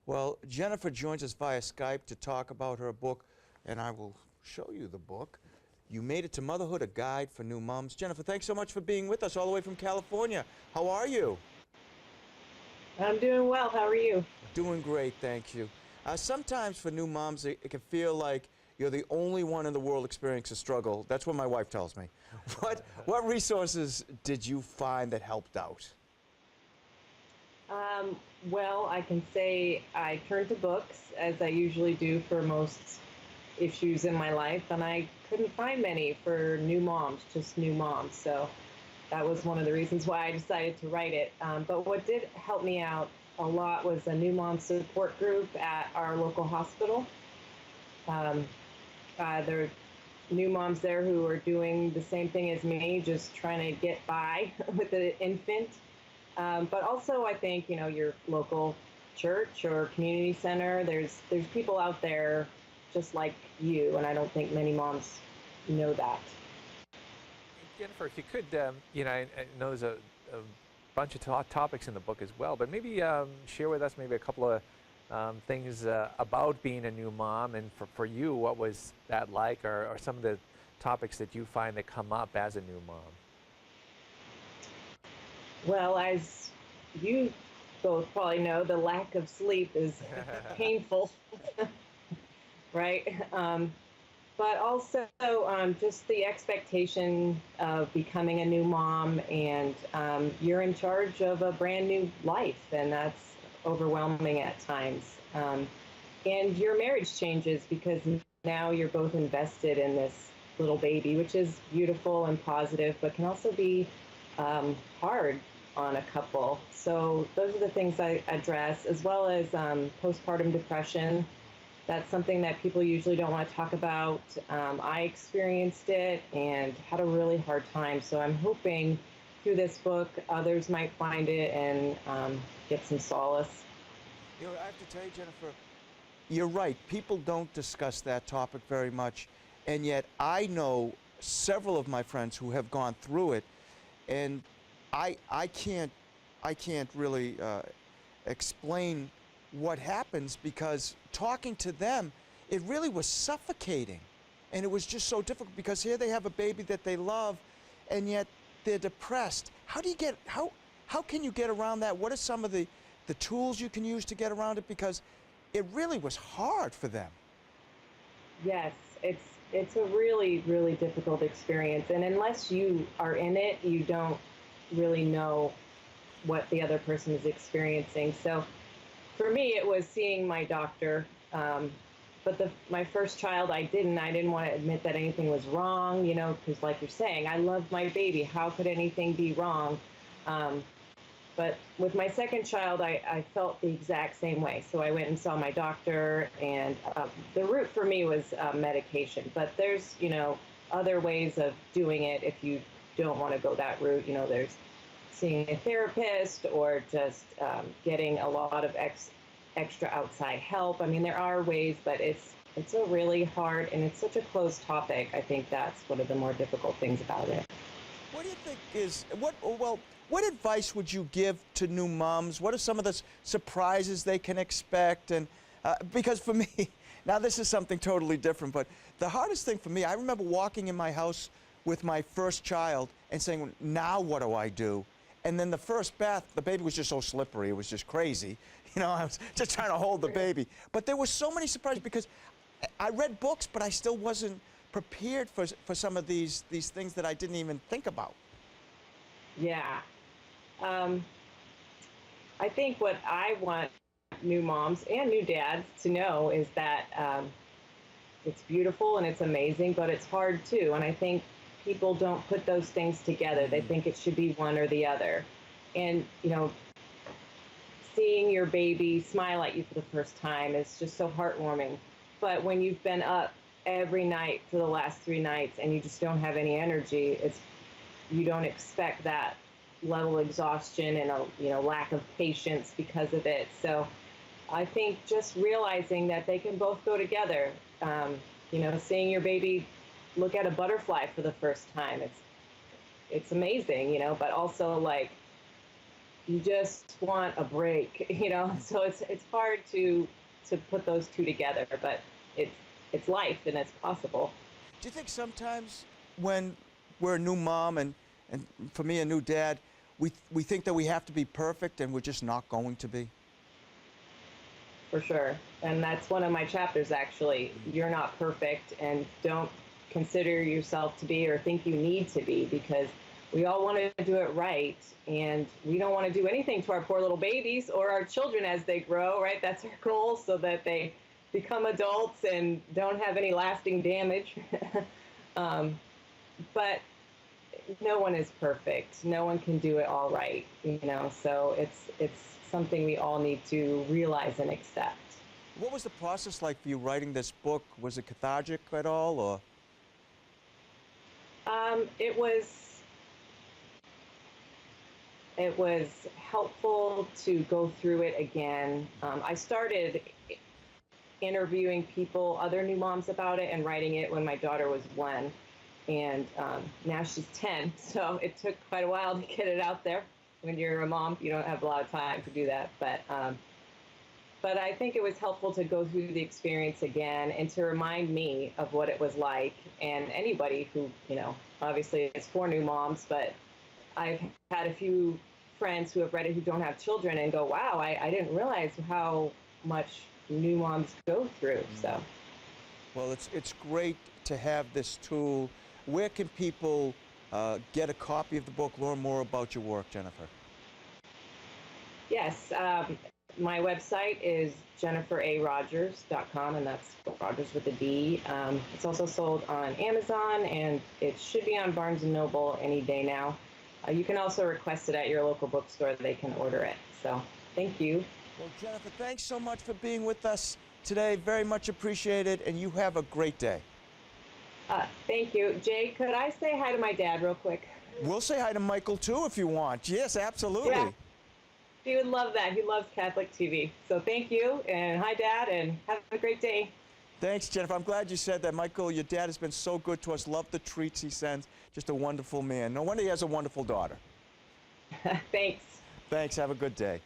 Well, Jennifer joins us via Skype to talk about her book, and I will show you the book. You Made It to Motherhood, a guide for new moms. Jennifer, thanks so much for being with us all the way from California. How are you? I'm doing well. How are you? Doing great, thank you. Sometimes for new moms, it can feel like you're the only one in the world experiencing a struggle. That's what my wife tells me. What resources did you find that helped out? Well, I can say I turned to books, as I usually do for most issues in my life, and I couldn't find many for new moms, just new moms. So that was one of the reasons why I decided to write it. But what did help me out a lot was a new mom support group at our local hospital. Um, there are new moms there who are doing the same thing as me, just trying to get by with an infant. But also, I think your local church or community center. There's people out there just like you, and I don't think many moms know that. Jennifer, if you could, I know there's a bunch of topics in the book as well, but maybe share with us maybe a couple of things about being a new mom, and for you, what was that like, or some of the topics that you find that come up as a new mom? Well, as you both probably know, the lack of sleep is painful, right? But also just the expectation of becoming a new mom, and you're in charge of a brand new life, and that's overwhelming at times. And your marriage changes because now you're both invested in this little baby, which is beautiful and positive, but can also be hard on a couple. So those are the things I address, as well as postpartum depression. That's something that people usually don't want to talk about. I experienced it and had a really hard time. So I'm hoping through this book, others might find it and get some solace. I have to tell you, Jennifer, you're right. People don't discuss that topic very much, and yet I know several of my friends who have gone through it, and I can't really explain what happens, because talking to them, it really was suffocating, and it was just so difficult because here they have a baby that they love, and yet they're depressed. How can you get around that? What are some of the tools you can use to get around it? Because it really was hard for them. Yes, it's a really, really difficult experience. And unless you are in it, you don't really know what the other person is experiencing. So for me, it was seeing my doctor. But my first child, I didn't want to admit that anything was wrong, because like you're saying, I love my baby. How could anything be wrong? But with my second child, I felt the exact same way. So I went and saw my doctor, and the route for me was medication. But there's, other ways of doing it if you don't want to go that route. There's seeing a therapist, or just getting a lot of extra outside help. I mean, there are ways, but it's a really hard, and it's such a closed topic. I think that's one of the more difficult things about it. What do you think what advice would you give to new moms? What are some of the surprises they can expect? And because for me, now this is something totally different, but the hardest thing for me, I remember walking in my house with my first child and saying, now what do I do? And then the first bath, the baby was just so slippery, it was just crazy. I was just trying to hold the baby. But there were so many surprises because I read books, but I still wasn't prepared for some of these things that I didn't even think about. Yeah. I think what I want new moms and new dads to know is that it's beautiful and it's amazing, but it's hard too. And I think people don't put those things together. They think it should be one or the other. And, seeing your baby smile at you for the first time is just so heartwarming. But when you've been up every night for the last 3 nights and you just don't have any energy, you don't expect that level of exhaustion and a lack of patience because of it. So I think just realizing that they can both go together. Seeing your baby look at a butterfly for the first time, it's amazing, but also like you just want a break, you know. So it's hard to put those two together, but it's life and it's possible. Do you think sometimes when we're a new mom and for me a new dad, we think that we have to be perfect and we're just not going to be? For sure. And that's one of my chapters, actually. You're not perfect, and don't consider yourself to be or think you need to be, because we all want to do it right, and we don't want to do anything to our poor little babies or our children as they grow, right? That's our goal, so that they become adults and don't have any lasting damage. But no one is perfect. No one can do it all right, you know. So it's something we all need to realize and accept. What was the process like for you writing this book? Was it cathartic at all, or? It was helpful to go through it again. I started interviewing people, other new moms, about it and writing it when my daughter was 1. And now she's 10, so it took quite a while to get it out there. When you're a mom, you don't have a lot of time to do that. But I think it was helpful to go through the experience again and to remind me of what it was like, and anybody who, you know, obviously it's for new moms, but I've had a few friends who have read it who don't have children and go, wow, I didn't realize how much new moms go through. So, Well, it's great to have this tool. Where can people get a copy of the book, learn more about your work, Jennifer? yes, my website is jenniferarogers.com, and that's Rodgers with a D. It's also sold on Amazon, and it should be on Barnes & Noble any day now. You can also request it at your local bookstore. They can order it. So thank you. Well, Jennifer, thanks so much for being with us today. Very much appreciated, and you have a great day. Thank you. Jay, could I say hi to my dad real quick? We'll say hi to Michael, too, if you want. Yes, absolutely. Yeah. He would love that. He loves Catholic TV. So thank you, and hi, Dad, and have a great day. Thanks, Jennifer. I'm glad you said that. Michael, your dad has been so good to us. Love the treats he sends. Just a wonderful man. No wonder he has a wonderful daughter. Thanks. Thanks. Have a good day.